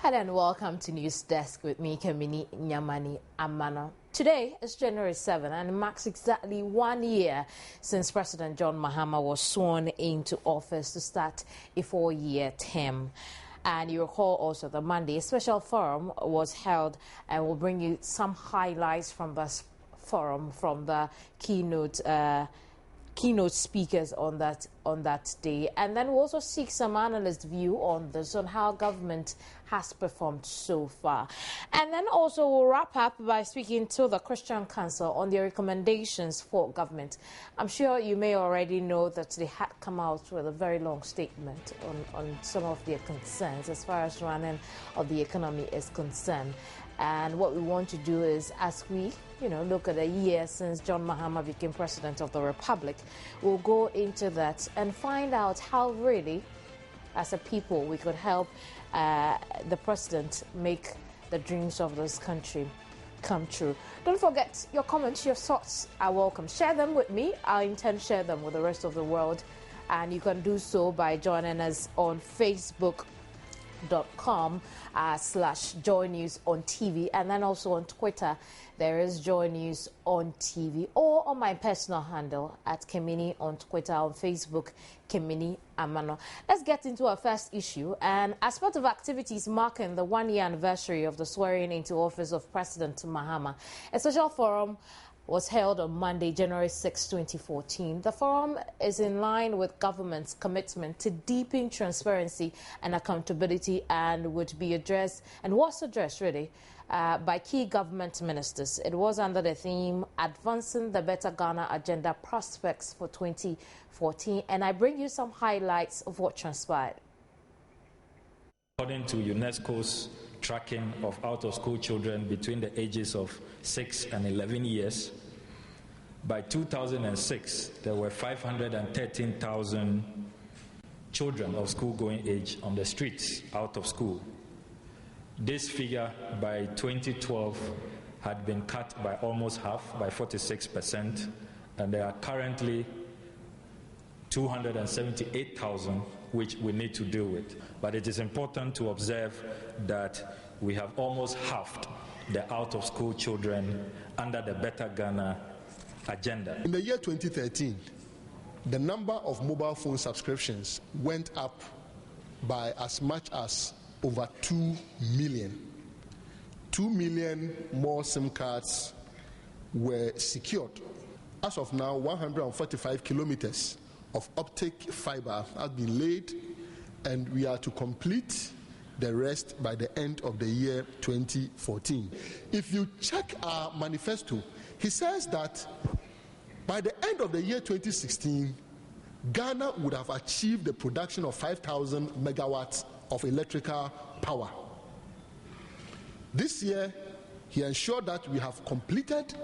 Hello and welcome to News Desk with me, Kemini Nyamani Amano. Today is January 7 and it marks exactly 1 year since President John Mahama was sworn into office to start a 4-year term. And you recall also that Monday a special forum was held, and we'll bring you some highlights from this forum from the keynote speakers on that day, and then we'll also seek some analyst view on this, on how government has performed so far. And then also we'll wrap up by speaking to the Christian Council on their recommendations for government. I'm sure you may already know that they had come out with a very long statement on some of their concerns as far as running of the economy is concerned. And what we want to do is, as we look at a year since John Mahama became President of the Republic, we'll go into that and find out how really, as a people, we could help the President make the dreams of this country come true. Don't forget, your comments, your thoughts are welcome. Share them with me. I intend to share them with the rest of the world. And you can do so by joining us on Facebook.com/Joynews on TV, and then also on Twitter there is Joynews on TV, or on my personal handle at Kemini on Twitter, on Facebook Kemini Amano. Let's get into our first issue, and as part of activities marking the 1-year anniversary of the swearing into office of President Mahama, a social forum was held on Monday, January 6, 2014. The forum is in line with government's commitment to deepen transparency and accountability, and would be addressed, and was addressed really, by key government ministers. It was under the theme Advancing the Better Ghana Agenda Prospects for 2014, and I bring you some highlights of what transpired. According to UNESCO's tracking of out-of-school children between the ages of 6 and 11 years, by 2006, there were 513,000 children of school-going age on the streets out of school. This figure by 2012 had been cut by almost half, by 46%, and there are currently 278,000 which we need to deal with. But it is important to observe that we have almost halved the out-of-school children under the Better Ghana agenda. In the year 2013, the number of mobile phone subscriptions went up by as much as over 2 million. 2 million more SIM cards were secured. As of now, 145 kilometers of optic fiber has been laid, and we are to complete the rest by the end of the year 2014. If you check our manifesto, he says that by the end of the year 2016, Ghana would have achieved the production of 5,000 megawatts of electrical power. This year, he ensured that we have completed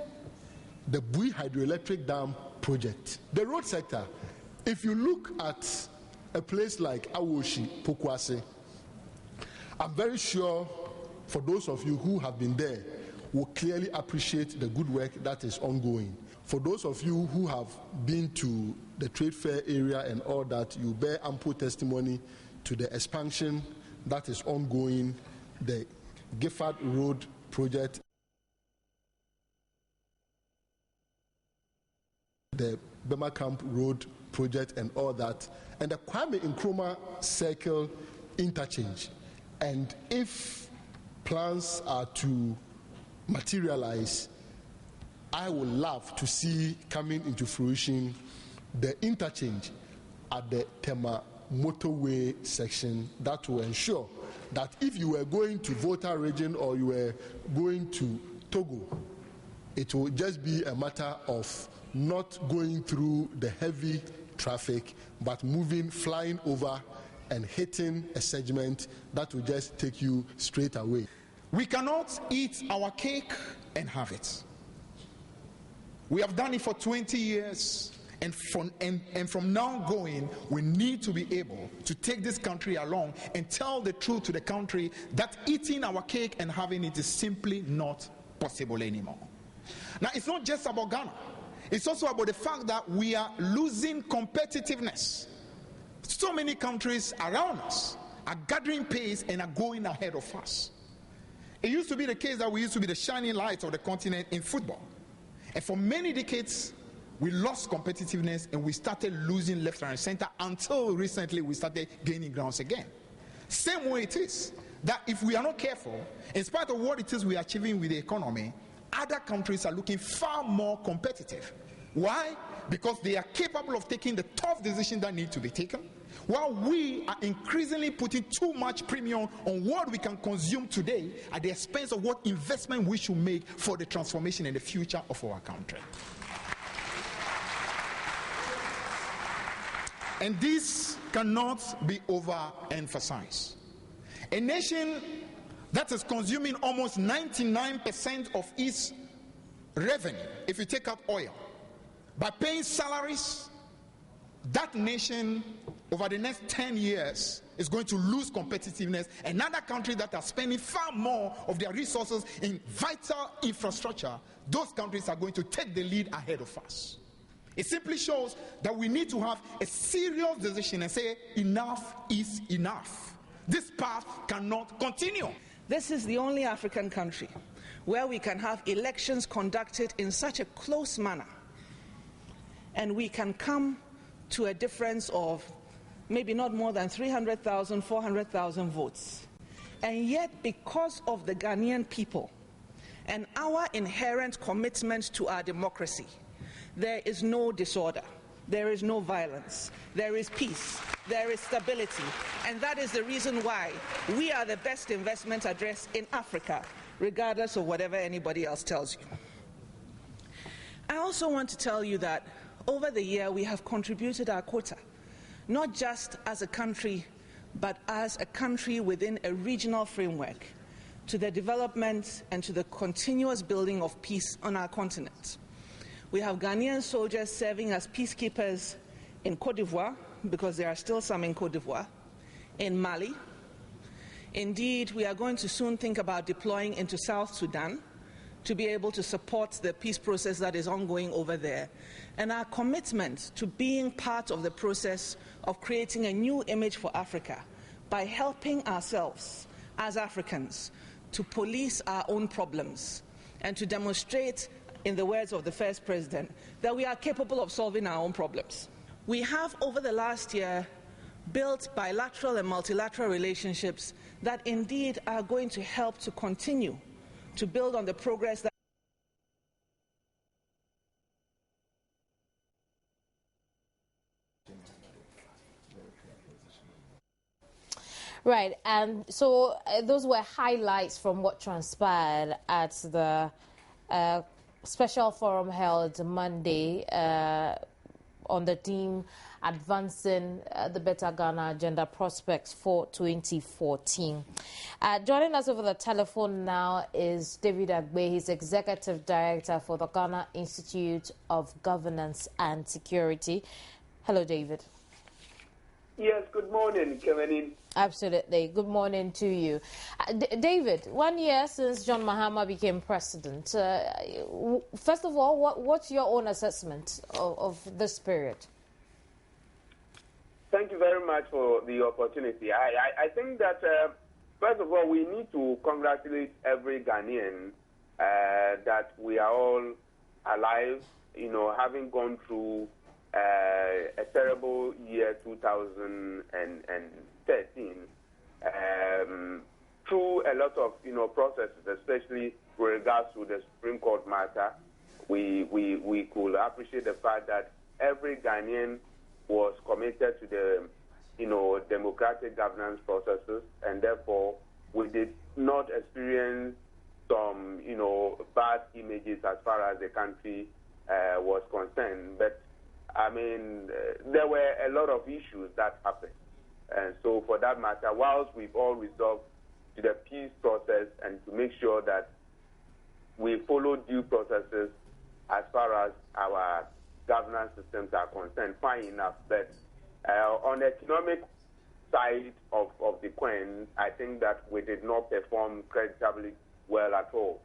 the Bui Hydroelectric Dam project. The road sector, if you look at a place like Awoshi, Pokwase, I'm very sure for those of you who have been there will clearly appreciate the good work that is ongoing. For those of you who have been to the trade fair area and all that, you bear ample testimony to the expansion that is ongoing, the Gifford Road project, the Bema Camp Road project and all that, and the Kwame Nkrumah Circle interchange. And if plans are to materialize, I would love to see coming into fruition the interchange at the Tema motorway section that will ensure that if you were going to Volta region or you were going to Togo, it will just be a matter of not going through the heavy traffic, but moving, flying over and hitting a segment that will just take you straight away. We cannot eat our cake and have it. We have done it for 20 years. And from now going, we need to be able to take this country along and tell the truth to the country that eating our cake and having it is simply not possible anymore. Now, it's not just about Ghana. It's also about the fact that we are losing competitiveness. So many countries around us are gathering pace and are going ahead of us. It used to be the case that we used to be the shining light of the continent in football. And for many decades, we lost competitiveness and we started losing left and center until recently we started gaining grounds again. Same way it is that if we are not careful, in spite of what it is we are achieving with the economy, other countries are looking far more competitive. Why? Because they are capable of taking the tough decisions that need to be taken, while we are increasingly putting too much premium on what we can consume today at the expense of what investment we should make for the transformation and the future of our country. And this cannot be overemphasized. A nation that is consuming almost 99% of its revenue, if you take out oil, by paying salaries, that nation over the next 10 years is going to lose competitiveness. And other countries that are spending far more of their resources in vital infrastructure, those countries are going to take the lead ahead of us. It simply shows that we need to have a serious decision and say enough is enough. This path cannot continue. This is the only African country where we can have elections conducted in such a close manner, and we can come to a difference of maybe not more than 300,000, 400,000 votes. And yet, because of the Ghanaian people and our inherent commitment to our democracy, there is no disorder, there is no violence, there is peace, there is stability, and that is the reason why we are the best investment address in Africa, regardless of whatever anybody else tells you. I also want to tell you that over the year we have contributed our quota, not just as a country, but as a country within a regional framework, to the development and to the continuous building of peace on our continent. We have Ghanaian soldiers serving as peacekeepers in Côte d'Ivoire, because there are still some in Côte d'Ivoire, in Mali. Indeed, we are going to soon think about deploying into South Sudan to be able to support the peace process that is ongoing over there. And our commitment to being part of the process of creating a new image for Africa by helping ourselves as Africans to police our own problems and to demonstrate, in the words of the first president, that we are capable of solving our own problems. We have, over the last year, built bilateral and multilateral relationships that indeed are going to help to continue to build on the progress that Right, and so those were highlights from what transpired at the special forum held Monday on the theme Advancing the Better Ghana Agenda Prospects for 2014. Joining us over the telephone now is David Agbe. He's Executive Director for the Ghana Institute of Governance and Security. Hello, David. Yes, good morning, Kevin. Absolutely. Good morning to you. David, 1 year since John Mahama became president. First of all, what's your own assessment of this period? Thank you very much for the opportunity. I think that, first of all, we need to congratulate every Ghanaian that we are all alive, having gone through a terrible year 2013 through a lot of processes, especially with regards to the Supreme Court matter. We could appreciate the fact that every Ghanaian was committed to the democratic governance processes, and therefore we did not experience some bad images as far as the country was concerned. But I mean, there were a lot of issues that happened. And so for that matter, whilst we've all resolved to the peace process and to make sure that we follow due processes as far as our governance systems are concerned, fine enough. But on the economic side of the coin, I think that we did not perform creditably well at all.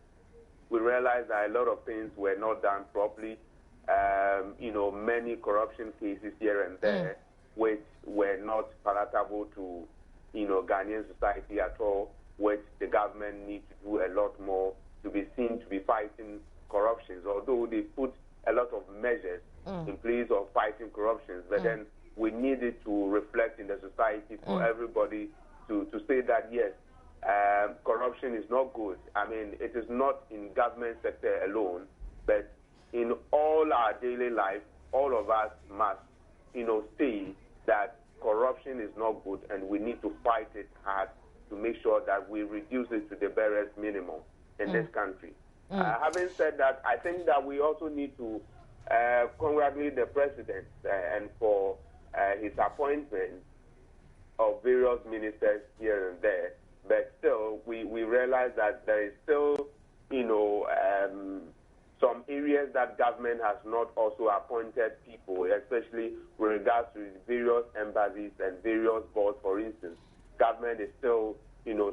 We realized that a lot of things were not done properly. Many corruption cases here and there, which were not palatable to Ghanaian society at all, which the government needs to do a lot more to be seen to be fighting corruptions. Although they put a lot of measures in place of fighting corruptions, but then we need it to reflect in the society for everybody to say that, yes, corruption is not good. I mean, it is not in government sector alone, but in all our daily life, all of us must, see that corruption is not good, and we need to fight it hard to make sure that we reduce it to the barest minimum in this country. Having said that, I think that we also need to congratulate the president and for his appointment of various ministers here and there. But still, we realize that there is still, some areas that government has not also appointed people, especially with regards to various embassies and various boards, for instance. Government is still,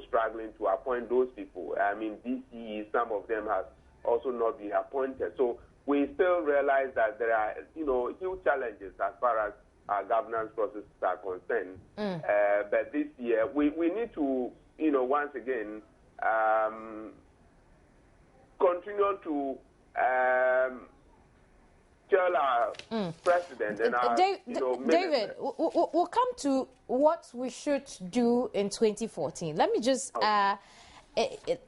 struggling to appoint those people. I mean, DCE, some of them have also not been appointed. So we still realize that there are, huge challenges as far as our governance processes are concerned. But this year, we need to, once again, continue to tell our president and our, David, we'll come to what we should do in 2014. Let me just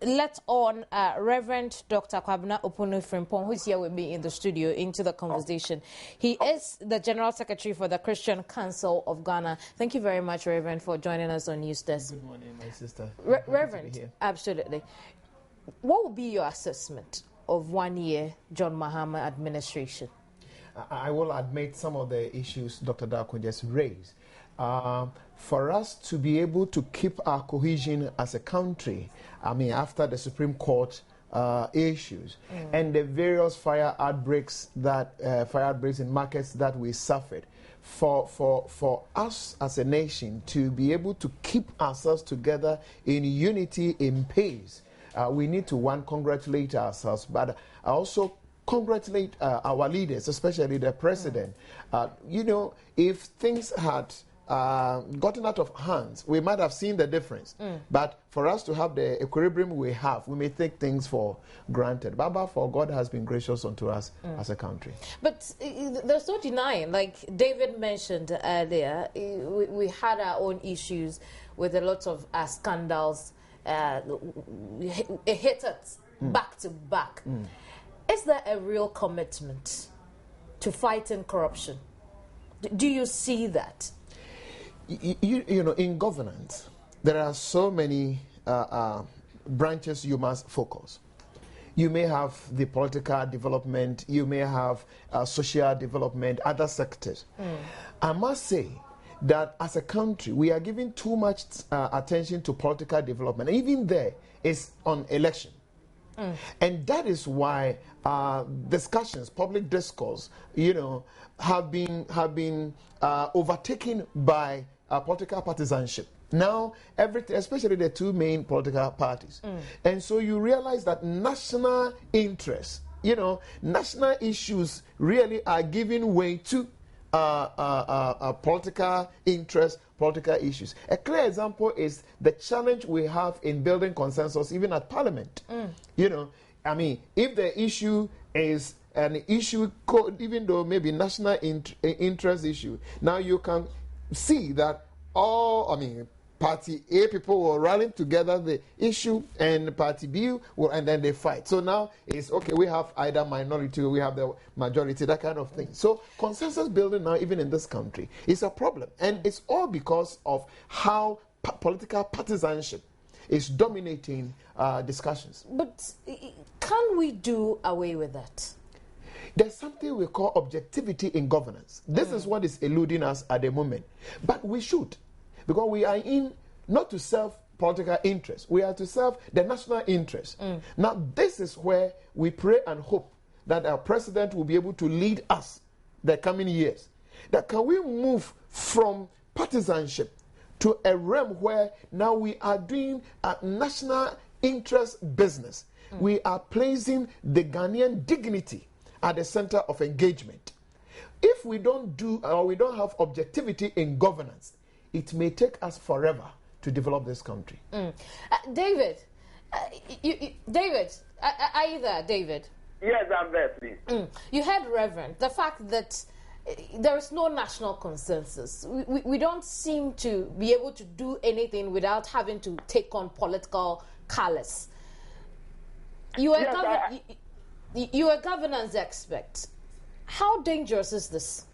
let on Reverend Dr. Kwabena Opono-Frimpong, who's here with me in the studio, into the conversation. He is the General Secretary for the Christian Council of Ghana. Thank you very much, Reverend, for joining us on News Desk. Good morning, my sister. Reverend, absolutely. What would be your assessment of 1 year John Mahama administration? I will admit some of the issues Dr. Darko just raised. For us to be able to keep our cohesion as a country, after the Supreme Court issues and the various fire outbreaks in markets that we suffered, for us as a nation to be able to keep ourselves together in unity, in peace, we need to, congratulate ourselves, but also congratulate our leaders, especially the president. If things had gotten out of hands, we might have seen the difference. But for us to have the equilibrium we have, we may take things for granted. But for God has been gracious unto us as a country. But there's no denying, like David mentioned earlier, we had our own issues with a lot of scandals. It hit us back to back. Is there a real commitment to fighting corruption? Do you see that? In governance, there are so many branches you must focus. You may have the political development, you may have social development, other sectors. I must say that as a country, we are giving too much attention to political development. Even there is on election. And that is why discussions, public discourse, have been overtaken by political partisanship. Now, especially the two main political parties. And so you realize that national interests, national issues really are giving way to political interests, political issues. A clear example is the challenge we have in building consensus even at Parliament. If the issue is an issue, even though maybe national interest issue, now you can see that Party A people will rally together the issue, and Party B and then they fight. So now it's okay, we have either minority or we have the majority, that kind of thing. So consensus building now, even in this country, is a problem. And it's all because of how political partisanship is dominating discussions. But can we do away with that? There's something we call objectivity in governance. This is what is eluding us at the moment. But we should. Because we are in not to serve political interests. We are to serve the national interest. Now, this is where we pray and hope that our president will be able to lead us the coming years. That can we move from partisanship to a realm where now we are doing a national interest business. We are placing the Ghanaian dignity at the center of engagement. If we don't do, or we don't have objectivity in governance, it may take us forever to develop this country. David, David, are you there, David? Yes, I'm there, please. You heard Reverend, the fact that there is no national consensus. We don't seem to be able to do anything without having to take on political colours. You are a governance expert. How dangerous is this?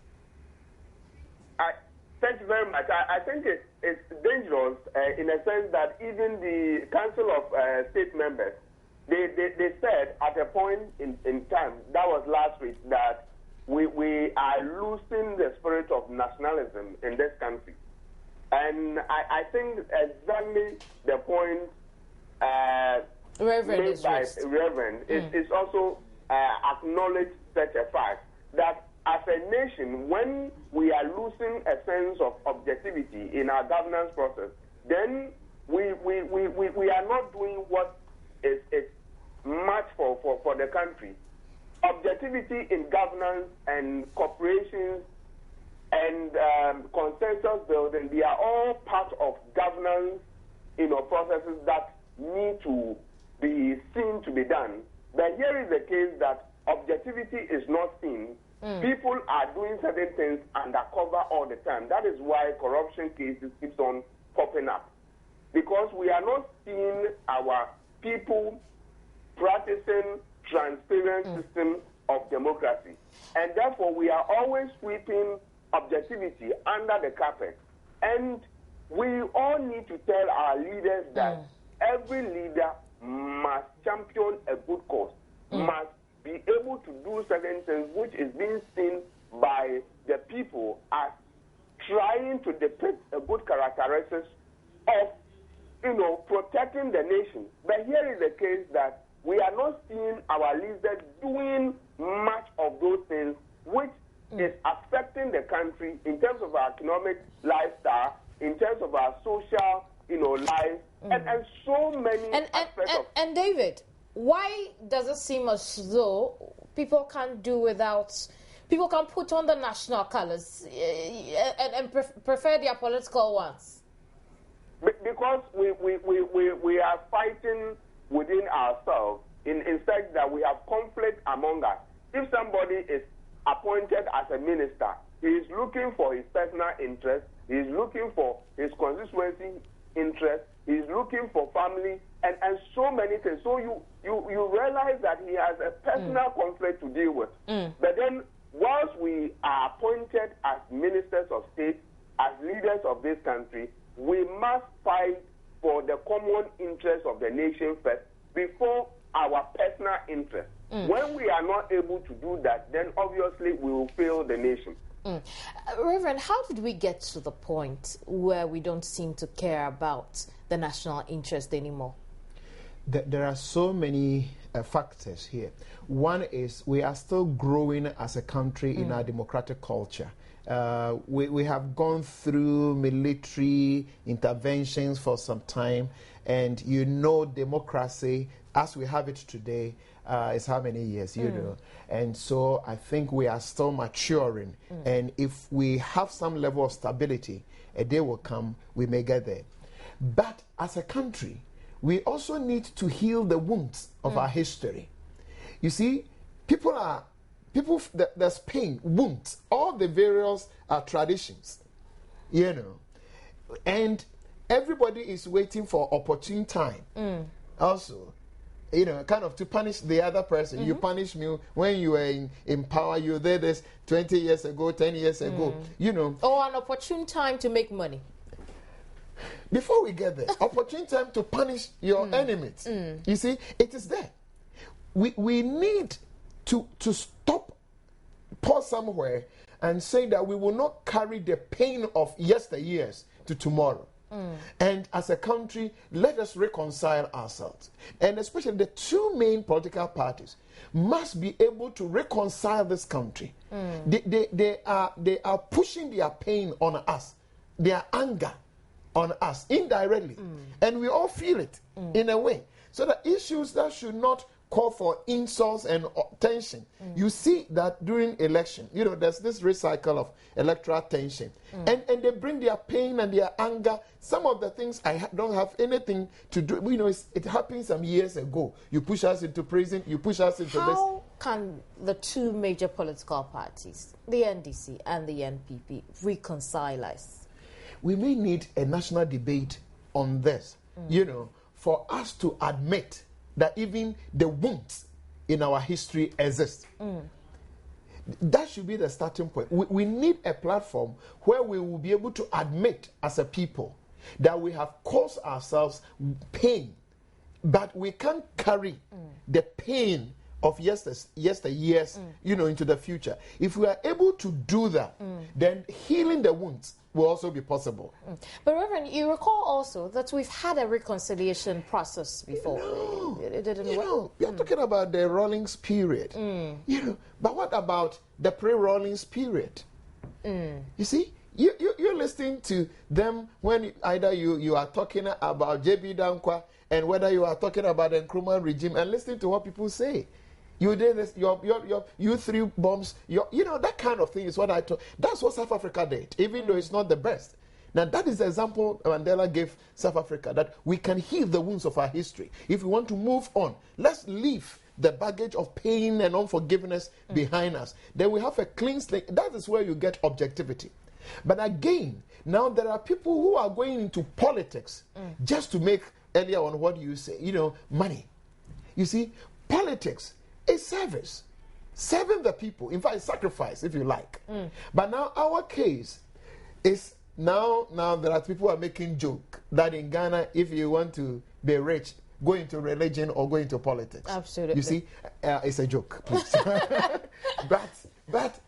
Thank you very much. I think it's dangerous in a sense that even the Council of State Members, they said at a point in time, that was last week, that we are losing the spirit of nationalism in this country. And I think exactly the point Reverend made by Reverend is also acknowledge such a fact that as a nation, when we are losing a sense of objectivity in our governance process, then we are not doing what is much for the country. Objectivity in governance and corporations and consensus building, they are all part of governance, processes that need to be seen to be done. But here is the case that objectivity is not seen. People are doing certain things undercover all the time. That is why corruption cases keeps on popping up. Because we are not seeing our people practicing transparent system of democracy. And therefore, we are always sweeping objectivity under the carpet. And we all need to tell our leaders that every leader must champion a good cause, must be able to do certain things which is being seen by the people as trying to depict a good characteristics of, protecting the nation. But here is the case that we are not seeing our leaders doing much of those things which is affecting the country in terms of our economic lifestyle, in terms of our social, life, and so many aspects of... And David, why does it seem as though people can't do without, people can put on the national colors and prefer their political ones? Because we are fighting within ourselves in such that we have conflict among us. If somebody is appointed as a minister, he is looking for his personal interest, he is looking for his constituency interest, he is looking for family, and so many things. So you realize that he has a personal conflict to deal with. But then, whilst we are appointed as ministers of state, as leaders of this country, we must fight for the common interest of the nation first before our personal interest. When we are not able to do that, then obviously we will fail the nation. Reverend, how did we get to the point where we don't seem to care about the national interest anymore? There are so many factors here. One is we are still growing as a country in our democratic culture. We have gone through military interventions for some time, and democracy as we have it today is how many years, and so I think we are still maturing, and if we have some level of stability, a day will come we may get there. But as a country, we also need to heal the wounds of our history. You see, there's pain, wounds, all the various traditions, and everybody is waiting for opportune time. Also, kind of to punish the other person. You punish me when you were in power. You were there this 20 years ago, 10 years ago, Or an opportune time to make money. Before we get there, opportune time to punish your enemies. You see, it is there. We need to stop, pause somewhere, and say that we will not carry the pain of yesteryears to tomorrow. And as a country, let us reconcile ourselves. And especially the two main political parties must be able to reconcile this country. They are pushing their pain on us, their anger on us indirectly. And we all feel it in a way. So the issues that should not call for insults and tension. You see that during election, there's this recycle of electoral tension. And they bring their pain and their anger. Some of the things don't have anything to do. It happened some years ago. You push us into prison, you push us into this. How can the two major political parties, the NDC and the NPP, reconcile us? We may need a national debate on this, for us to admit that even the wounds in our history exist. That should be the starting point. We need a platform where we will be able to admit as a people that we have caused ourselves pain, but we can't carry the pain of yesteryears, into the future. If we are able to do that, then healing the wounds will also be possible. But Reverend, you recall also that we've had a reconciliation process before. It didn't work. We are talking about the Rawlings period. But what about the pre-Rawlings period? You see, you're listening to them when either you are talking about J.B. Dankwa and whether you are talking about the Nkrumah regime, and listening to what people say. You did this, you threw bombs, that kind of thing is what I told. That's what South Africa did, even though it's not the best. Now, that is the example Mandela gave South Africa, that we can heal the wounds of our history. If we want to move on, let's leave the baggage of pain and unforgiveness behind us. Then we have a clean slate. That is where you get objectivity. But again, now there are people who are going into politics just to make, earlier on what you say, money. You see, politics is service. Serving the people. In fact, sacrifice, if you like. But now our case is, now there are people who are making joke that in Ghana, if you want to be rich, go into religion or go into politics. Absolutely. You see, it's a joke, please. but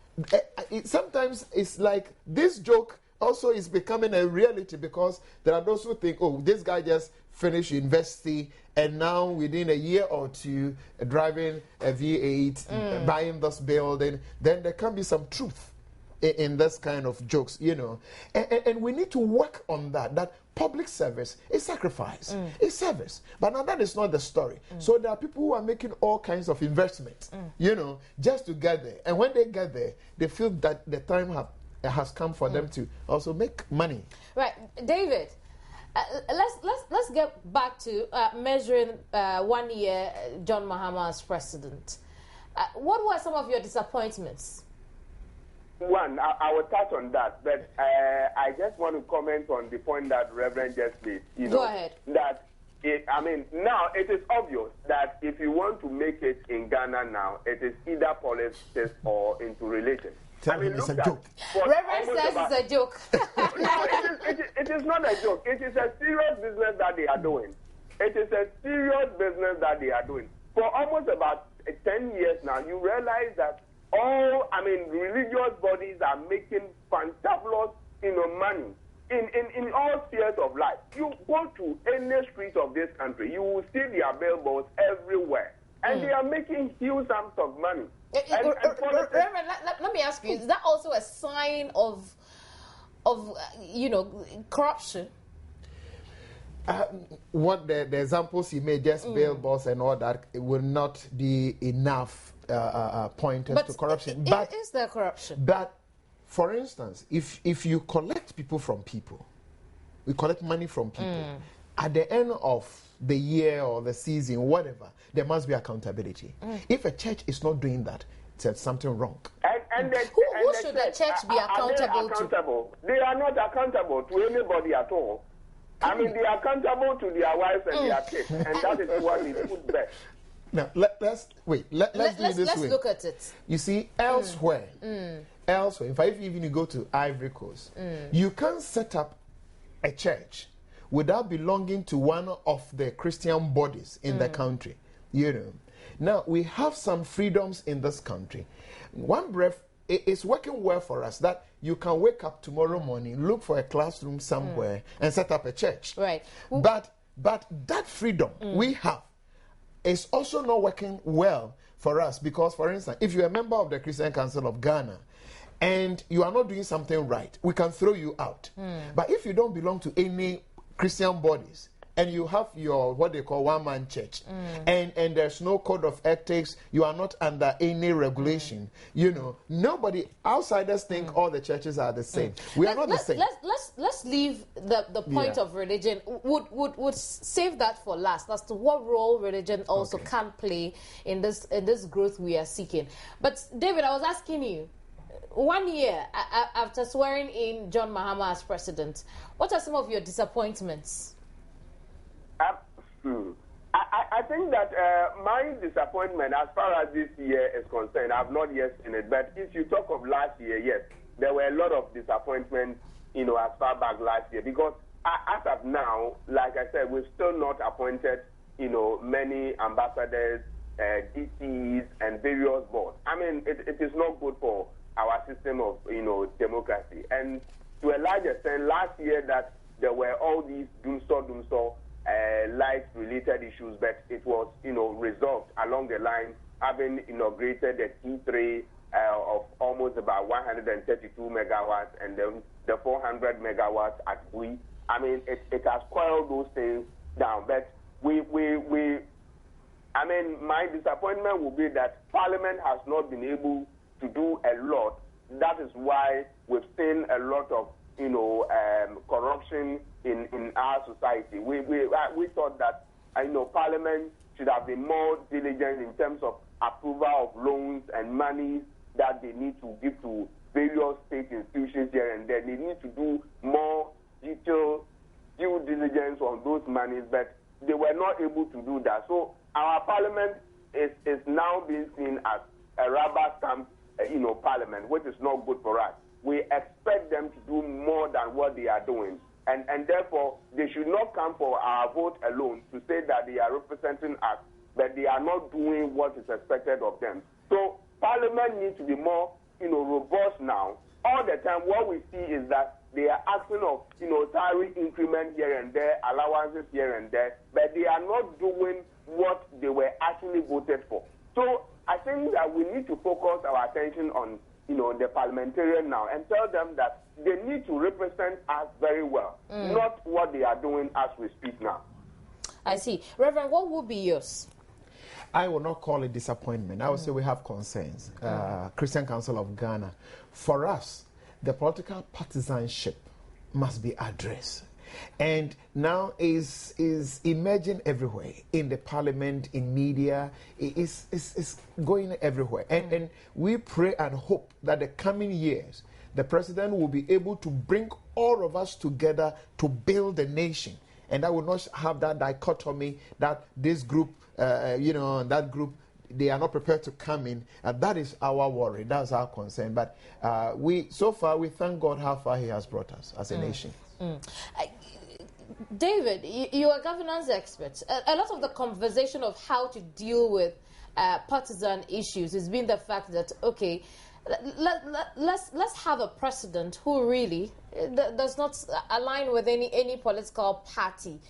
sometimes it's like this joke also is becoming a reality, because there are those who think, oh, this guy just finished university and now within a year or two driving a V8, buying this building. Then there can be some truth in this kind of jokes, and we need to work on that public service is sacrifice, is service. But now that is not the story. So there are people who are making all kinds of investments, just to get there. And when they get there, they feel that the time has come for them to also make money. Right, David. Let's get back to measuring 1 year John Mahama as president. What were some of your disappointments? One, I will touch on that, but I just want to comment on the point that Reverend just made. Go ahead. That now it is obvious that if you want to make it in Ghana now, it is either politics or into religion. It's a joke. Reverend says it's a joke. It is not a joke. It is a serious business that they are doing. It is a serious business that they are doing. For almost about 10 years now, you realize that religious bodies are making fantabulous, money in all spheres of life. You go to any street of this country, you will see their billboards everywhere, and they are making huge sums of money. Reverend, let me ask you: is that also a sign of corruption? What the examples he made, just billboards and all that, it will not be enough pointers to corruption. But is there corruption? But, for instance, if you collect people from people, we collect money from people, at the end of the year or the season, whatever, there must be accountability. If a church is not doing that, there's something wrong. Who should the church be accountable to? They are not accountable to anybody at all. They are accountable to their wives and their kids, and that is what is put best. Now, let's do it this way. Let's look at it. You see, elsewhere, in fact, if even you go to Ivory Coast, you can't set up a church without belonging to one of the Christian bodies in the country. Now, we have some freedoms in this country. One breath, it's working well for us that you can wake up tomorrow morning, look for a classroom somewhere, and set up a church. Right. But that freedom we have is also not working well for us, because, for instance, if you're a member of the Christian Council of Ghana and you are not doing something right, we can throw you out. But if you don't belong to any Christian bodies, and you have your what they call one-man church, and there's no code of ethics, you are not under any regulation, you know, nobody, outsiders think all the churches are the same. We are not the same. Let's leave the point of religion. Would save that for last as to what role religion also can play in this growth we are seeking. But David, I was asking you, 1 year after swearing in John Mahama as president, what are some of your disappointments? I think that my disappointment as far as this year is concerned, I've not yet seen it. But if you talk of last year, yes, there were a lot of disappointments, you know, as far back last year. Because as of now, like I said, we've still not appointed, you know, many ambassadors, DCs, and various boards. I mean, it is not good for our system of, you know, democracy. And to a large extent, last year that there were all these doomsday life-related issues, but it was, you know, resolved along the line, having inaugurated the T3 of almost about 132 megawatts, and then the 400 megawatts at Bui. I mean, it has coiled those things down. But I mean, my disappointment will be that Parliament has not been able to do a lot. That is why we've seen a lot of, you know, corruption in our society. We thought that, you know, Parliament should have been more diligent in terms of approval of loans and money that they need to give to various state institutions here and there. They need to do more detailed due diligence on those monies, but they were not able to do that. So our Parliament is now being seen as a rubber stamp, you know, Parliament, which is not good for us. We expect them to do more than what they are doing. And therefore, they should not come for our vote alone to say that they are representing us, but they are not doing what is expected of them. So Parliament needs to be more, you know, robust now. All the time, what we see is that they are asking of, you know, salary increment here and there, allowances here and there, but they are not doing what they were actually voted for. So I think that we need to focus our attention on, you know, the parliamentarian now and tell them that they need to represent us very well, not what they are doing as we speak now. I see. Reverend, what would be yours? I will not call it disappointment. I would say we have concerns. Christian Council of Ghana. For us, the political partisanship must be addressed. And now is emerging everywhere, in the parliament, in media, it's going everywhere. And we pray and hope that the coming years, the president will be able to bring all of us together to build the nation. And I will not have that dichotomy that this group, that group, they are not prepared to come in. That is our worry. That's our concern. But so far, we thank God how far He has brought us as a nation. David, you are governance experts. A lot of the conversation of how to deal with partisan issues has been the fact that, okay, let's have a president who really does not align with any political party.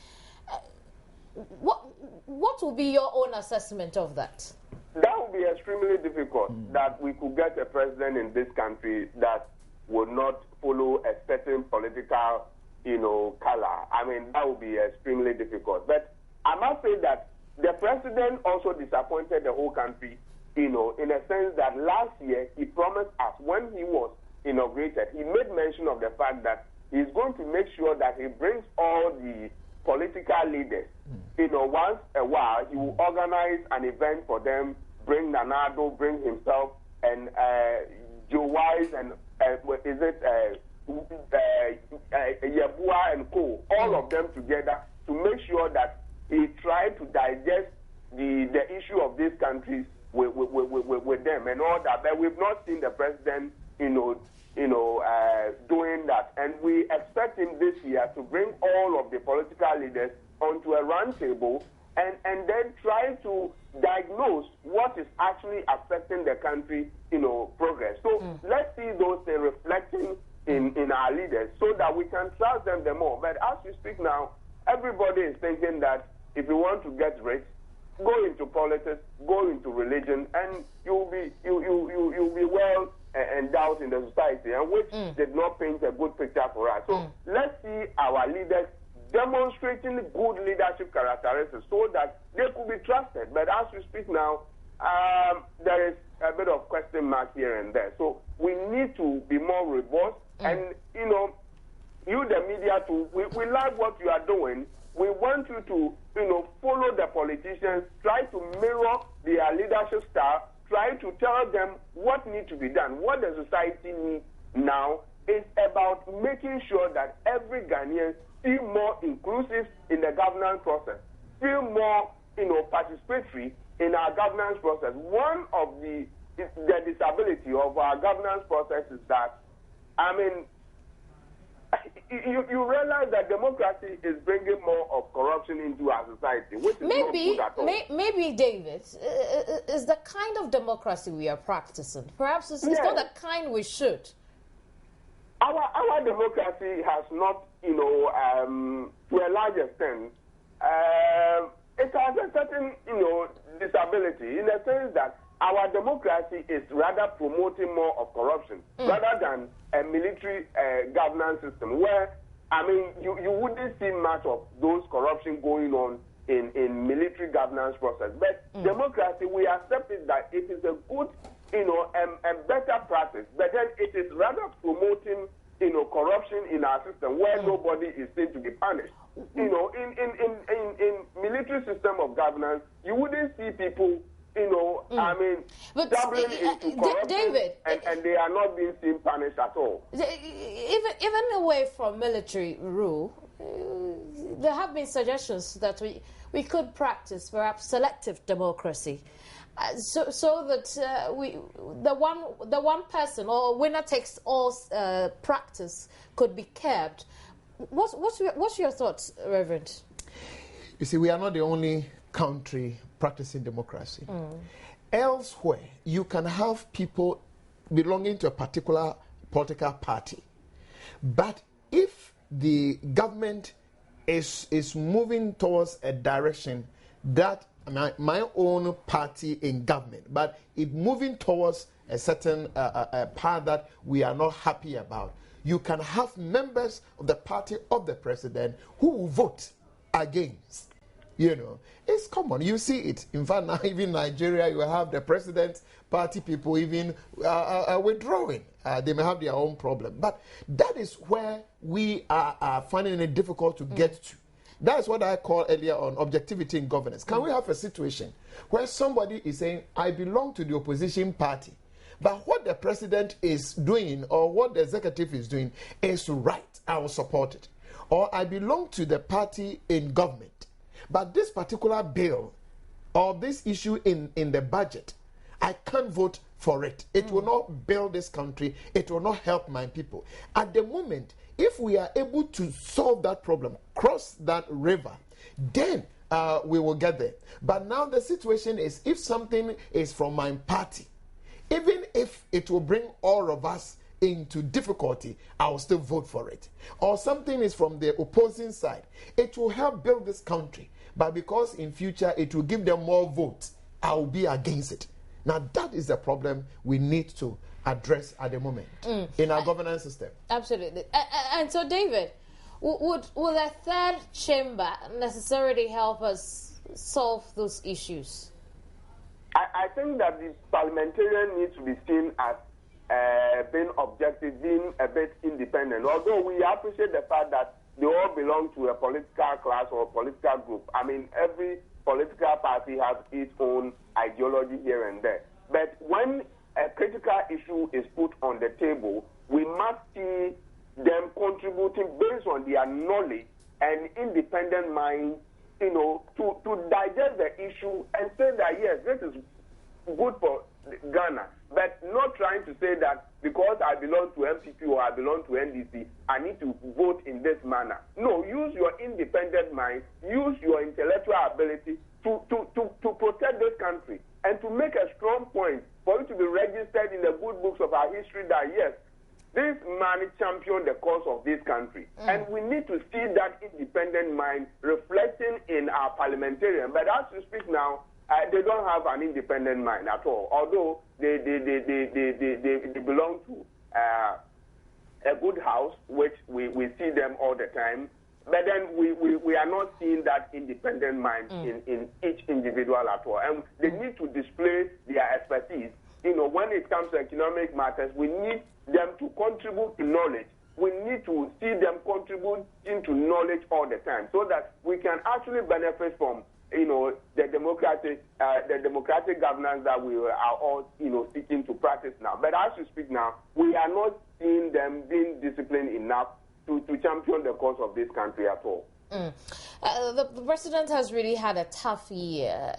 What will be your own assessment of that? That would be extremely difficult, that we could get a president in this country that would not follow a certain political, you know, color. I mean, that would be extremely difficult. But I must say that the president also disappointed the whole country, you know, in a sense that last year he promised us, when he was inaugurated, he made mention of the fact that he's going to make sure that he brings all the political leaders, you know, once a while, he will organize an event for them, bring Nanado, bring himself, and Joe Wise, and Yabua and Co., all of them together to make sure that he tried to digest the issue of these countries with them and all that. But we've not seen the president, doing that. And we expect him this year to bring all of the political leaders onto a round table and then try to diagnose what is actually affecting the country, progress. So let's see those things reflecting in our leaders so that we can trust them the more. But as we speak now, everybody is thinking that if you want to get rich, go into politics, go into religion, and you'll be well endowed in the society, and which did not paint a good picture for us. So let's see our leaders demonstrating good leadership characteristics so that they could be trusted. But as we speak now, there is a bit of question mark here and there. So we need to be more robust. And, you know, you, the media, too, we like what you are doing. We want you to, you know, follow the politicians, try to mirror their leadership style, try to tell them what needs to be done. What the society needs now is about making sure that every Ghanaian feel more inclusive in the governance process, feel more, you know, participatory in our governance process. One of the disability of our governance process is that, I mean, you realize that democracy is bringing more of corruption into our society, which is not good at all. Maybe, David, is the kind of democracy we are practicing. Perhaps it's not the kind we should. Our democracy has not, you know, to a large extent, it has a certain, you know, disability in the sense that our democracy is rather promoting more of corruption rather than a military governance system where, I mean, you wouldn't see much of those corruption going on in military governance process. But democracy, we accept it that it is a good, you know, and better practice. But then it is rather promoting, you know, corruption in our system where nobody is seen to be punished. You know, in military system of governance, you wouldn't see people, you know, I mean, doubling into corruption, David, and they are not being seen punished at all. Even away from military rule, there have been suggestions that we could practice perhaps selective democracy, so that the one person or winner takes all practice could be curbed. What's your thoughts, Reverend? You see, we are not the only country practicing democracy. Elsewhere, you can have people belonging to a particular political party. But if the government is moving towards a direction that my own party in government, but it moving towards a certain path that we are not happy about, you can have members of the party of the president who will vote against. You know, it's common. You see it. In fact, now even Nigeria, you have the president's party people even withdrawing. They may have their own problem. But that is where we are finding it difficult to get to. That is what I call earlier on objectivity in governance. Can we have a situation where somebody is saying, I belong to the opposition party, but what the president is doing or what the executive is doing is right, I will support it. Or I belong to the party in government, but this particular bill or this issue in the budget, I can't vote for it. It will not build this country. It will not help my people. At the moment, if we are able to solve that problem, cross that river, then we will get there. But now the situation is, if something is from my party, even if it will bring all of us into difficulty, I will still vote for it. Or something is from the opposing side, it will help build this country. But because in future it will give them more votes, I will be against it. Now that is the problem we need to address at the moment in our governance system. Absolutely. And so, David, would a third chamber necessarily help us solve those issues? I think that the parliamentarian needs to be seen as being objective, being a bit independent. Although we appreciate the fact that they all belong to a political class or a political group. I mean, every political party has its own ideology here and there. But when a critical issue is put on the table, we must see them contributing based on their knowledge and independent mind, you know, to digest the issue and say that, yes, this is good for Ghana, but not trying to say that because I belong to MPP or I belong to NDC, I need to vote in this manner. No, use your independent mind, use your intellectual ability to protect this country and to make a strong point for it to be registered in the good books of our history that, yes, this man championed the cause of this country. And we need to see that independent mind reflecting in our parliamentarian. But as we speak now, they don't have an independent mind at all, although they belong to a good house, which we see them all the time. But then we are not seeing that independent mind in each individual at all. And they need to display their expertise. You know, when it comes to economic matters, we need them to contribute to knowledge. We need to see them contributing to knowledge all the time so that we can actually benefit from, you know, the democratic governance that we are all, you know, seeking to practice now. But as you speak now, we are not seeing them being disciplined enough to champion the cause of this country at all. The president has really had a tough year,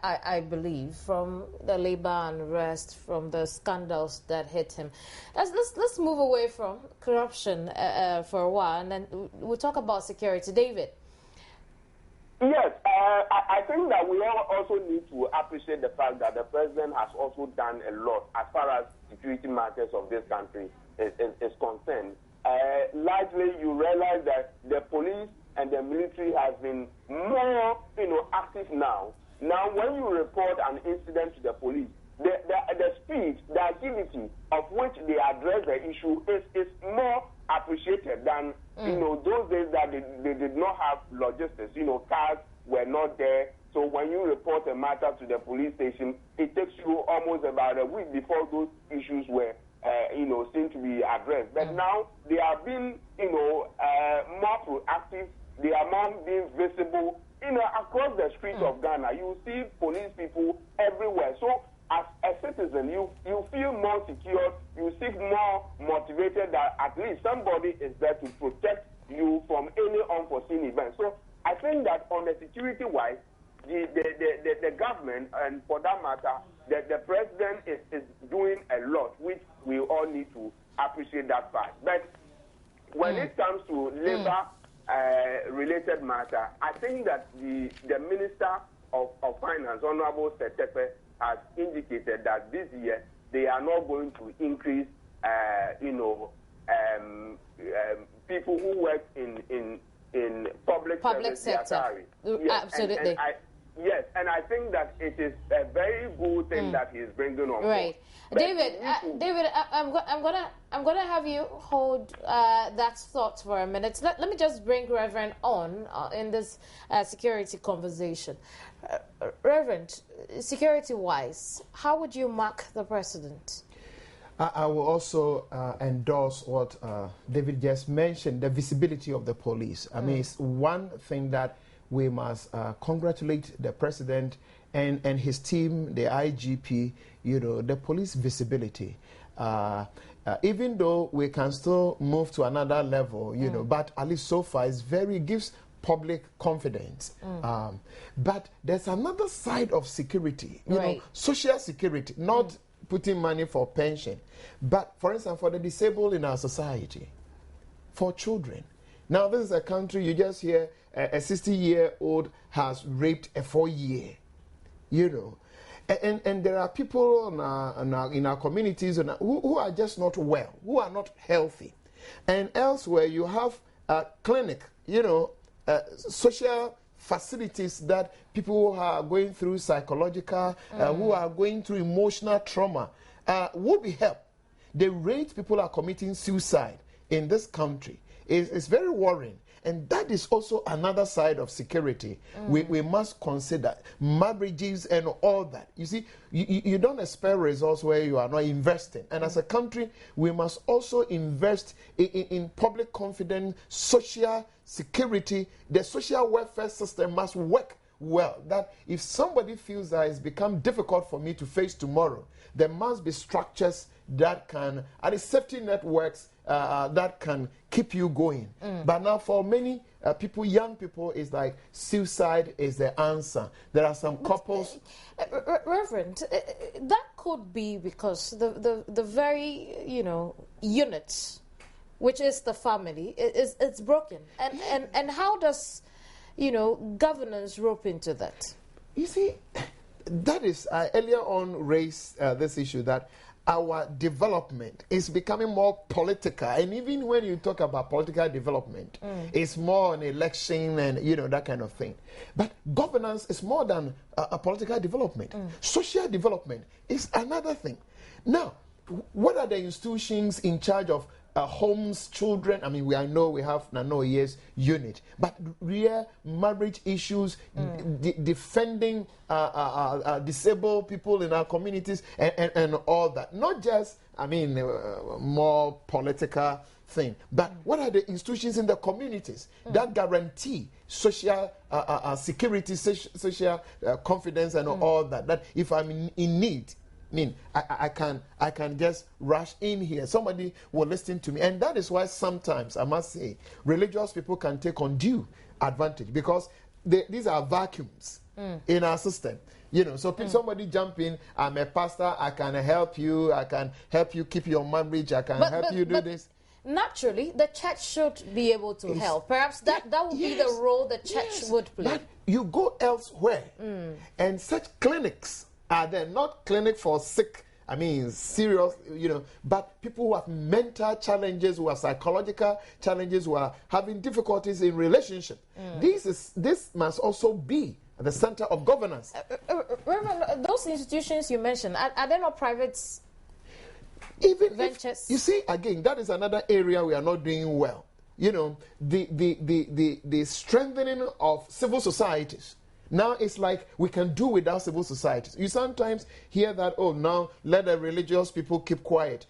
I believe, from the labor unrest, from the scandals that hit him. Let's move away from corruption for a while, and then we'll talk about security. David. Yes, I think that we all also need to appreciate the fact that the president has also done a lot as far as security matters of this country is concerned. Largely, you realize that the police and the military has been more, you know, active now. Now, when you report an incident to the police, the speed, the agility of which they address the issue is more appreciated than, you know, those days that they did not have logistics. You know, cars were not there. So when you report a matter to the police station, it takes you almost about a week before those issues were you know, seem to be addressed. But now they are being, you know, more proactive. They are more being visible, you know, across the streets of Ghana. You see police people everywhere. So as a citizen, you feel more secure. You seem more motivated that at least somebody is there to protect you from any unforeseen event. So I think that on the security-wise, the government, and for that matter, the president is doing a lot, which we all need to appreciate that fact. But when it comes to labor-related matter, I think that the Minister of Finance, Honorable Setepe, has indicated that this year they are not going to increase, you know, people who work in public sector. Yes, absolutely. Yes, and I think that it is a very good thing that he is bringing on. Right, David. David, I'm gonna have you hold that thought for a minute. Let me just bring Reverend on in this security conversation. Reverend, security-wise, how would you mark the president? I will also endorse what David just mentioned, the visibility of the police. I mean, it's one thing that we must congratulate the president and his team, the IGP, you know, the police visibility. Even though we can still move to another level, you know, but at least so far it gives public confidence. But there's another side of security, you know, social security, not putting money for pension, but for instance, for the disabled in our society, for children. Now, this is a country, you just hear a 60-year-old has raped a 4-year, you know. And there are people in our communities who are just not well, who are not healthy. And elsewhere, you have a clinic, you know, social facilities that people who are going through psychological, who are going through emotional trauma, will be helped. The rate people are committing suicide in this country is very worrying. And that is also another side of security. We must consider marriages and all that. You see, you don't expect results where you are not investing. And as a country, we must also invest in public confidence, social security. The social welfare system must work well. That if somebody feels that it's become difficult for me to face tomorrow, there must be structures that can, and the safety networks that can keep you going. But now for many people, young people, it's like suicide is the answer. There are some couples. Reverend, that could be because the very, you know, unit, which is the family, it's broken. And how does, you know, governance rope into that? You see, that is, earlier on raised this issue that our development is becoming more political. And even when you talk about political development, it's more an election and, you know, that kind of thing. But governance is more than a political development. Social development is another thing. Now, what are the institutions in charge of homes, children. I mean, I know we have Nanoye's unit, but real marriage issues, defending disabled people in our communities, and all that. Not just, I mean, more political thing, but what are the institutions in the communities that guarantee social security, social confidence, and all that? That if I'm in need, I mean, I can just rush in here. Somebody will listen to me, and that is why sometimes I must say religious people can take undue advantage, because these are vacuums in our system. You know, so somebody jump in. I'm a pastor. I can help you. I can help you keep your marriage. I can help you do this. Naturally, the church should be able to help. Perhaps that would be the role the church would play. But you go elsewhere, and such clinics are there. Not clinic for sick, I mean, serious, you know, but people who have mental challenges, who have psychological challenges, who are having difficulties in relationship. This must also be at the center of governance. Reverend, those institutions you mentioned, are they not private even ventures? You see, again, that is another area we are not doing well. You know, the strengthening of civil societies. Now it's like we can do without civil societies. You sometimes hear that, oh, now let the religious people keep quiet.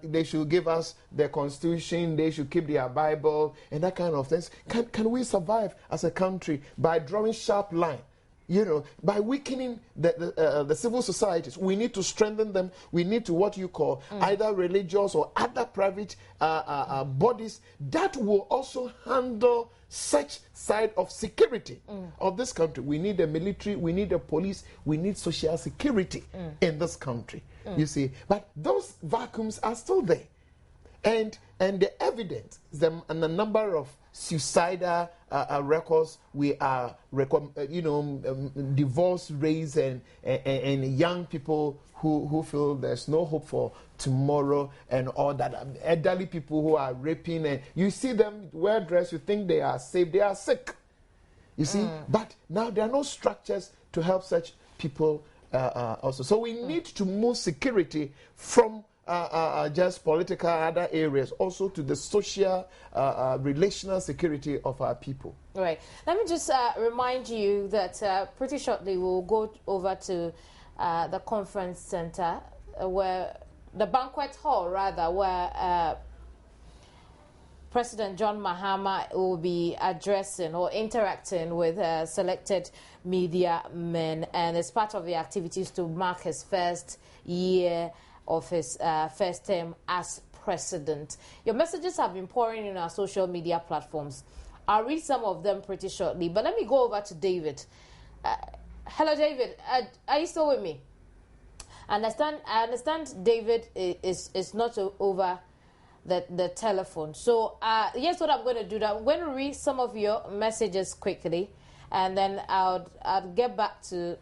They should give us their constitution. They should keep their Bible and that kind of things. Can we survive as a country by drawing sharp line? You know, by weakening the civil societies, we need to strengthen them. We need to what you call either religious or other private bodies that will also handle such side of security of this country. We need the military, we need the police, we need social security in this country. You see, but those vacuums are still there, and the evidence, the number of suicidal records, we are, divorce rates and young people who feel there's no hope for tomorrow and all that. Elderly people who are raping, and you see them well dressed, you think they are safe, they are sick. You see, but now there are no structures to help such people also. So we need to move security from just political other areas also to the social, relational security of our people. Right. Let me just remind you that pretty shortly we'll go over to the conference center, where the banquet hall, rather, where President John Mahama will be addressing or interacting with selected media men, and it's part of the activities to mark his first year of his first term as president. Your messages have been pouring in our social media platforms. I'll read some of them pretty shortly, but let me go over to David. Hello, David. Are you still with me? I understand David is not over the telephone. So here's what I'm going to do. I'm going to read some of your messages quickly, and then I'll get back to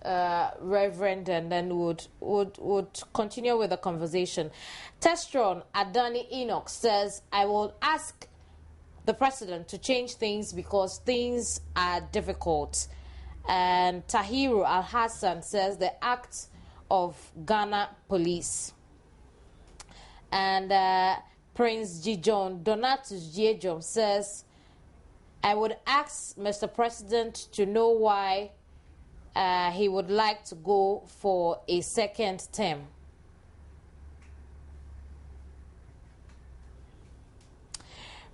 Reverend, and then would continue with the conversation. Testron Adani Enoch says, I will ask the president to change things because things are difficult. And Tahiru Al Hassan says the act of Ghana police. And Prince Gijon Donatus Jejom says, I would ask Mr. President to know why he would like to go for a second term.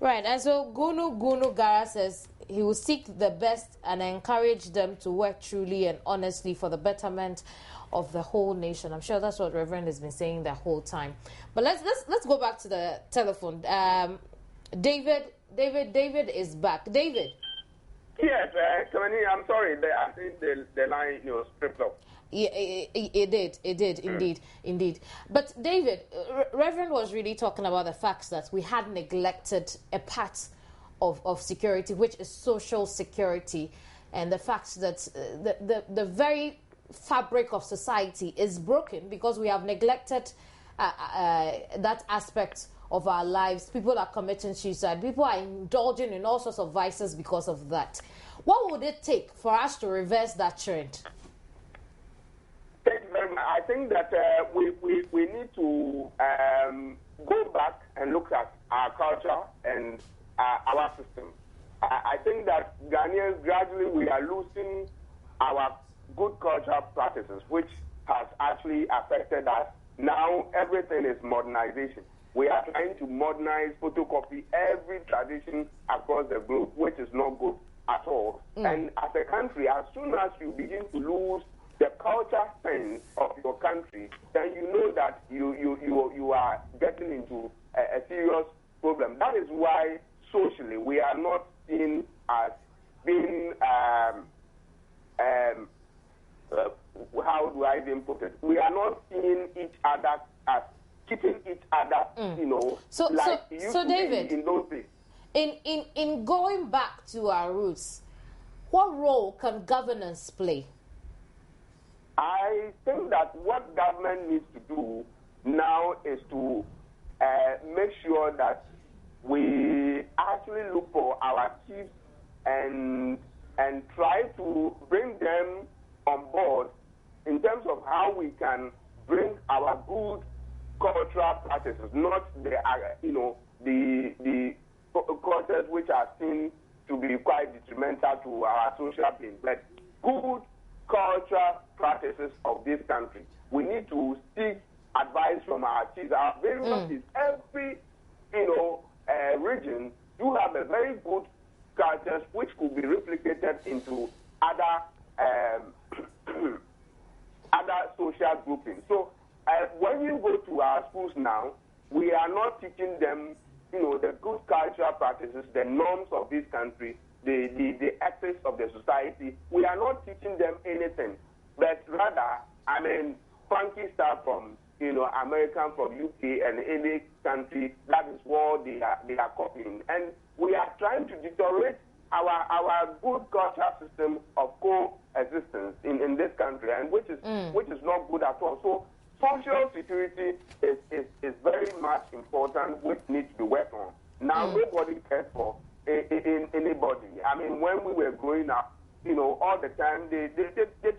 Right, and so Gunu Gara says he will seek the best and encourage them to work truly and honestly for the betterment of the whole nation. I'm sure that's what Reverend has been saying the whole time. But let's go back to the telephone. David is back. David. Yes, I'm sorry. I think the line stripped off. Yeah, it did, indeed. But David, Reverend was really talking about the fact that we had neglected a part of security, which is social security, and the fact that the very fabric of society is broken because we have neglected that aspect of our lives. People are committing suicide. People are indulging in all sorts of vices because of that. What would it take for us to reverse that trend? Thank you very much. I think that we need to go back and look Ghanaians, gradually we are losing our good cultural practices, which has actually affected us. Now everything is modernization. We are trying to modernize, photocopy every tradition across the globe, which is not good at all. And as a country, as soon as you begin to lose the culture sense of your country, then you know that you are getting into a serious problem. That is why socially we are not seen as being how do I even put it? We are not seeing each other as keeping each other, you know, like you used to David, in those days. In going back to our roots, what role can governance play? I think that what government needs to do now is to make sure that we actually look for our chiefs and try to bring them on board in terms of how we can bring our good cultural practices, not the cultures which are seen to be quite detrimental to our social being, but good cultural practices of this country. We need to seek advice from our chiefs. Our various chiefs, every region do have a very good cultures which could be replicated into other other social groupings. So when you go to our schools now, we are not teaching them, the good cultural practices, the norms of this country, the ethics of the society. We are not teaching them anything, but rather, funky stuff from, American, from UK, and any country. That is what they are copying, and we are trying to deteriorate our good cultural system of coexistence in this country, and which is not good at all. So social security is very much important, which needs to be worked on. Now nobody cares for anybody. When we were growing up, all the time they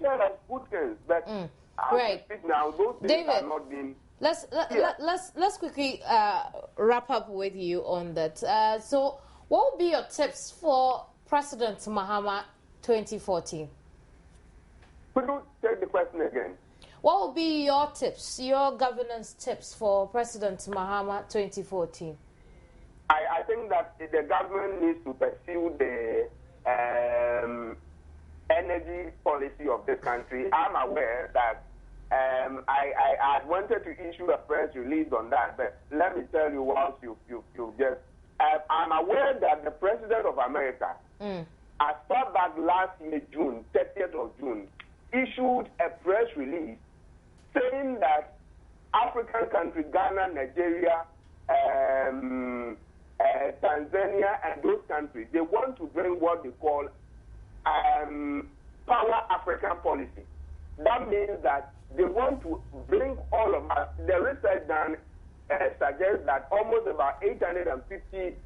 tell us good things, but right now those things David, are not being. Let's quickly wrap up with you on that. So, what would be your tips for President Mahama 2014? Could you take the question again? What would be your tips, your governance tips for President Mahama 2014? I think that the government needs to pursue the energy policy of this country. I'm aware that I wanted to issue a press release on that, but let me tell you once you just... I'm aware that the President of America, as far back last year, June, 30th of June, issued a press release saying that African countries, Ghana, Nigeria, Tanzania, and those countries, they want to bring what they call Power African policy. That means that they want to bring all of us. The research done suggests that almost about 850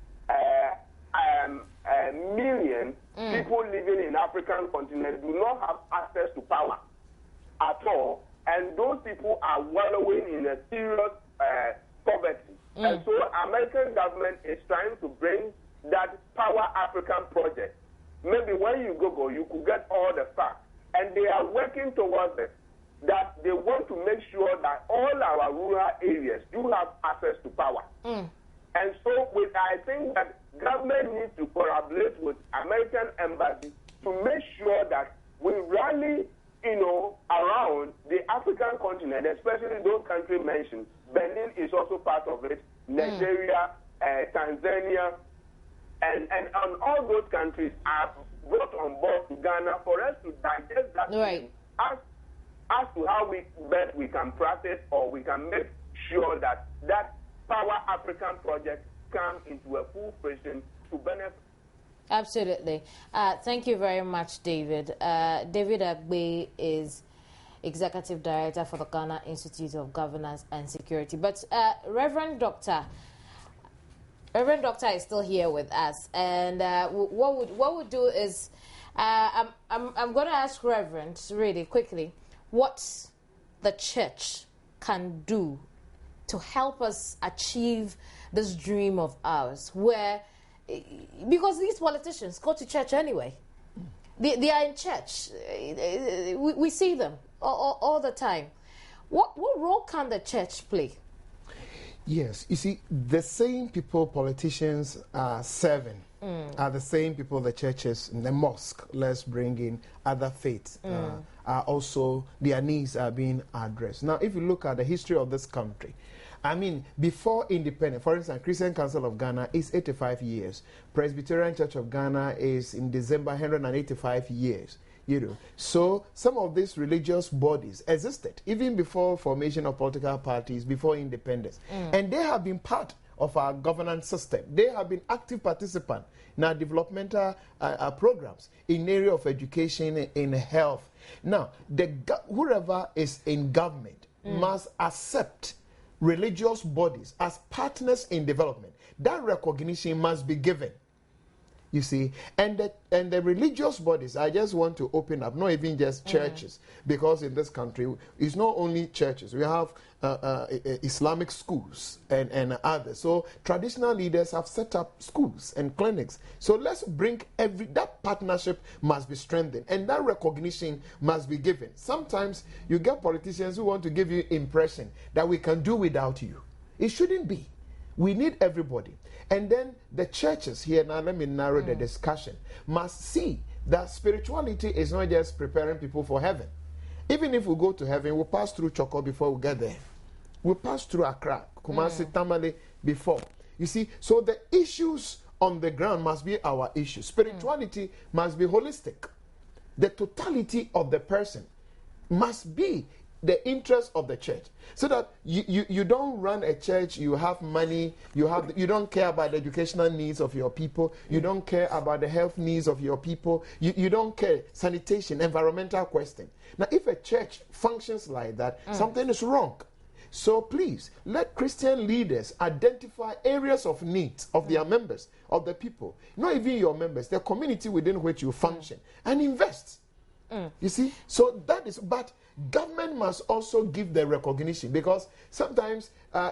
million people living in African continent do not have access to power at all, and those people are wallowing in a serious poverty. And so American government is trying to bring that Power African project. Maybe when you Google, you could get all the facts, and they are working towards it, that they want to make sure that all our rural areas do have access to power. And so I think that government needs to collaborate with American embassy to make sure that we rally, around the African continent, especially those countries mentioned. Benin is also part of it, Nigeria, Tanzania, and all those countries are brought on board to Ghana for us to digest that as to how best we can practice, or we can make sure that Power African project come into a full fruition to benefit. Absolutely. Thank you very much, David. David Agbe is Executive Director for the Ghana Institute of Governance and Security. But Reverend Doctor is still here with us, and what we'll do is I'm going to ask Reverend really quickly what the church can do to help us achieve this dream of ours, where because these politicians go to church anyway. They are in church. We see them all the time. What role can the church play? Yes, you see, the same people politicians are serving are the same people the churches, the mosque, let's bring in other faiths, are also, their needs are being addressed. Now, if you look at the history of this country, I mean, before independence, for instance, Christian Council of Ghana is 85 years. Presbyterian Church of Ghana is in December 185 years. You know, so some of these religious bodies existed even before formation of political parties, before independence, and they have been part of our governance system. They have been active participants in our developmental programs in area of education, in health. Now, whoever is in government must accept religious bodies as partners in development. That recognition must be given. You see, and the religious bodies, I just want to open up, not even just churches, because in this country, it's not only churches. We have Islamic schools and others. So traditional leaders have set up schools and clinics. So let's bring that partnership must be strengthened, and that recognition must be given. Sometimes you get politicians who want to give you impression that we can do without you. It shouldn't be. We need everybody. And then the churches here, now let me narrow the discussion, must see that spirituality is not just preparing people for heaven. Even if we go to heaven, we'll pass through Choko before we get there. We'll pass through Accra, Kumasi, Tamale before. You see, so the issues on the ground must be our issues. Spirituality must be holistic. The totality of the person must be the interest of the church, so that you don't run a church, you have money, you don't care about the educational needs of your people, you don't care about the health needs of your people, you don't care sanitation, environmental question. Now, if a church functions like that, something is wrong. So please, let Christian leaders identify areas of need of their members, of the people, not even your members, the community within which you function, and invest. You see, so that is, but government must also give the recognition, because sometimes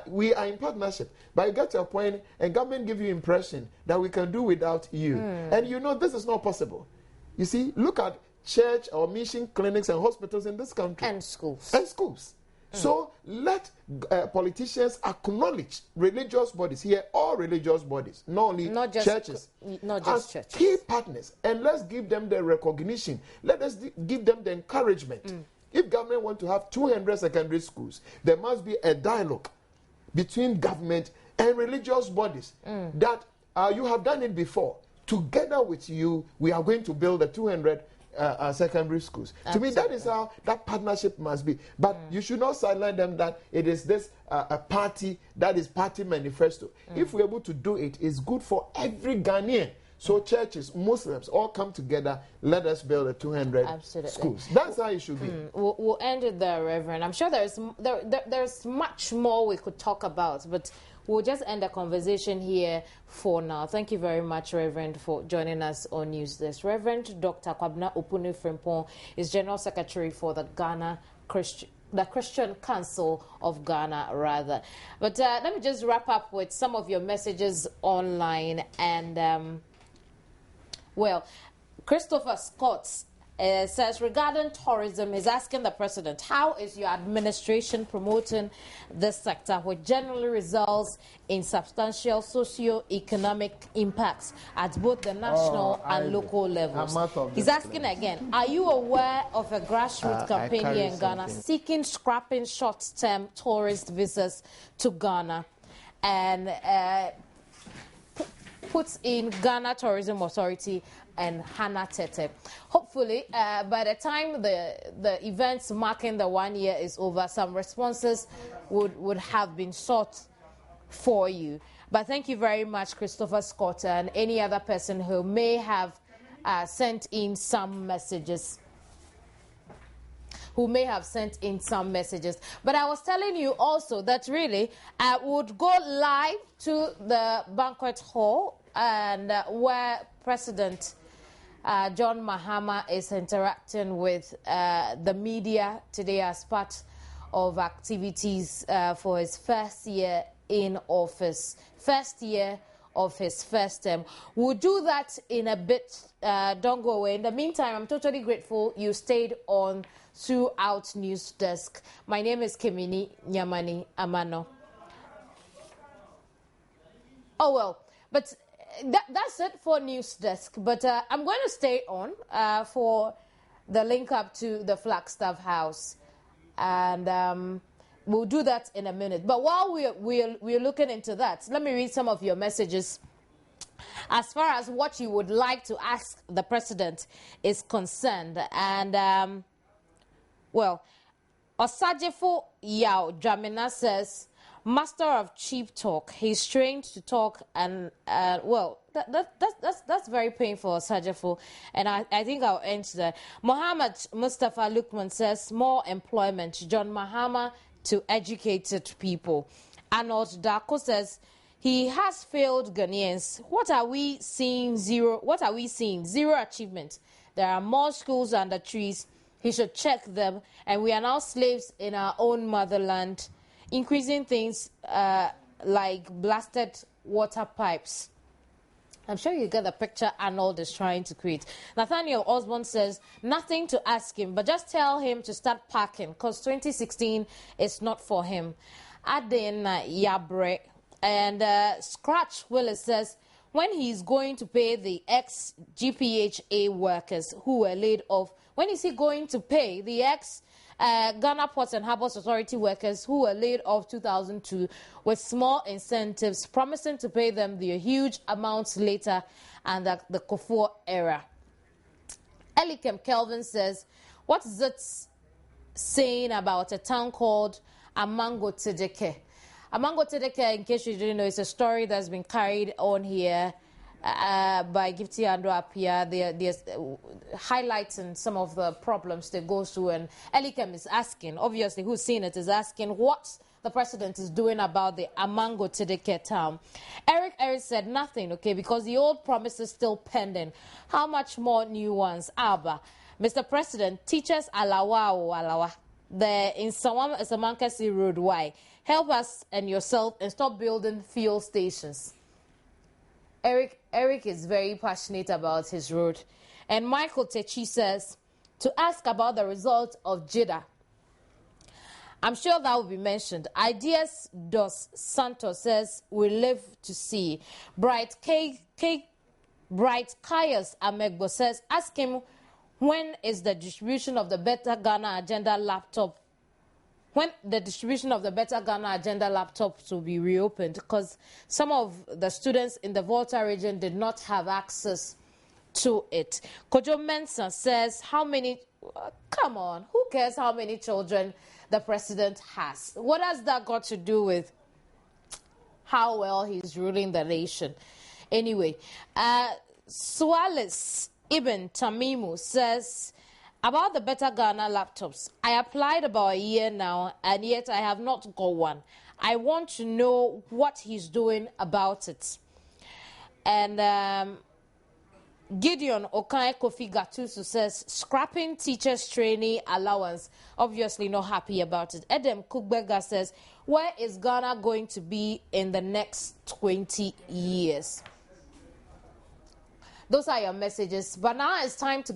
we are in partnership, but you get to a point and government give you impression that we can do without you. And you know this is not possible. You see, look at church or mission clinics and hospitals in this country. And schools. And schools. So let politicians acknowledge religious bodies here, all religious bodies, not just churches, as key partners, and let's give them the recognition. Let us give them the encouragement. If government want to have 200 secondary schools, there must be a dialogue between government and religious bodies that you have done it before. Together with you, we are going to build the 200 secondary schools. Absolutely. To me, that is how that partnership must be. But you should not silence them that it is this a party, that is party manifesto. If we're able to do it, it's good for every Ghanaian. So churches, Muslims, all come together. Let us build a 200 schools. That's how it should be. We'll end it there, Reverend. I'm sure there's much more we could talk about, but we'll just end the conversation here for now. Thank you very much, Reverend, for joining us on News Desk. Reverend Dr. Kwabena Opunu-Frimpong is General Secretary for the Christian Council of Ghana, rather. But let me just wrap up with some of your messages online. And, well, Christopher Scott says, regarding tourism, he's asking the president, how is your administration promoting this sector, which generally results in substantial socio-economic impacts at both the national and local levels? He's asking again, are you aware of a grassroots campaign here in Ghana seeking scrapping short-term tourist visas to Ghana, and puts in Ghana Tourism Authority and Hannah Tete? Hopefully, by the time the events marking the 1 year is over, some responses would have been sought for you. But thank you very much, Christopher Scott, and any other person who may have sent in some messages. But I was telling you also that really I would go live to the banquet hall, and where President John Mahama is interacting with the media today as part of activities for his first year in office. First year of his first term. We'll do that in a bit. Don't go away. In the meantime, I'm totally grateful you stayed on throughout News Desk. My name is Kemini Nyamani Amano. Oh, well, but that's it for News Desk. But I'm going to stay on for the link up to the Flagstaff House. And we'll do that in a minute. But while we're looking into that, let me read some of your messages as far as what you would like to ask the president is concerned. And, well, Osajefo Yao Dramina says, master of cheap talk. He's trained to talk, and well, that's very painful, Osajefo. And I think I'll end there. Mohammed Mustafa Lukman says, more employment. John Mahama to educated people. Arnold Dako says, he has failed Ghanaians. What are we seeing? Zero achievement. There are more schools under trees. He should check them. And we are now slaves in our own motherland, increasing things like blasted water pipes. I'm sure you get the picture Arnold is trying to create. Nathaniel Osborne says, nothing to ask him, but just tell him to start packing, because 2016 is not for him. Aden Yabre and Scratch Willis says, when he's going to pay the ex-GPHA workers who were laid off, when is he going to pay the Ghana Ports and Harbours Authority workers who were laid off 2002 with small incentives, promising to pay them the huge amounts later and the Kufuor era? Elikem Kelvin says, what is it saying about a town called Amango Tedeke? Amango Tedeke, in case you didn't know, is a story that's been carried on here by Gifty Ando Apia. They're highlighting some of the problems they go through, and Elikem is asking, obviously who's seen it is asking what the president is doing about the Amango Tedeke town. Eric said nothing, okay, because the old promise is still pending. How much more new ones? Abba, Mr. President, teachers alawa there in Samankasi Road. Why? Help us and yourself and stop building fuel stations. Eric is very passionate about his road. And Michael Techi says, to ask about the result of JIDA. I'm sure that will be mentioned. Ideas Dos Santos says, we live to see. Bright Caius Amegbo says, ask him, when is the distribution of the Better Ghana Agenda laptop? When the distribution of the Better Ghana Agenda laptops will be reopened, because some of the students in the Volta region did not have access to it. Kojo Mensah says, how many, come on, who cares how many children the president has? What has that got to do with how well he's ruling the nation? Anyway, Sualis Ibn Tamimu says, about the Better Ghana laptops, I applied about a year now, and yet I have not got one. I want to know what he's doing about it. And Gideon Okai Kofi Gatusu says, scrapping teachers' trainee allowance. Obviously not happy about it. Edem Kugbega says, where is Ghana going to be in the next 20 years? Those are your messages. But now it's time to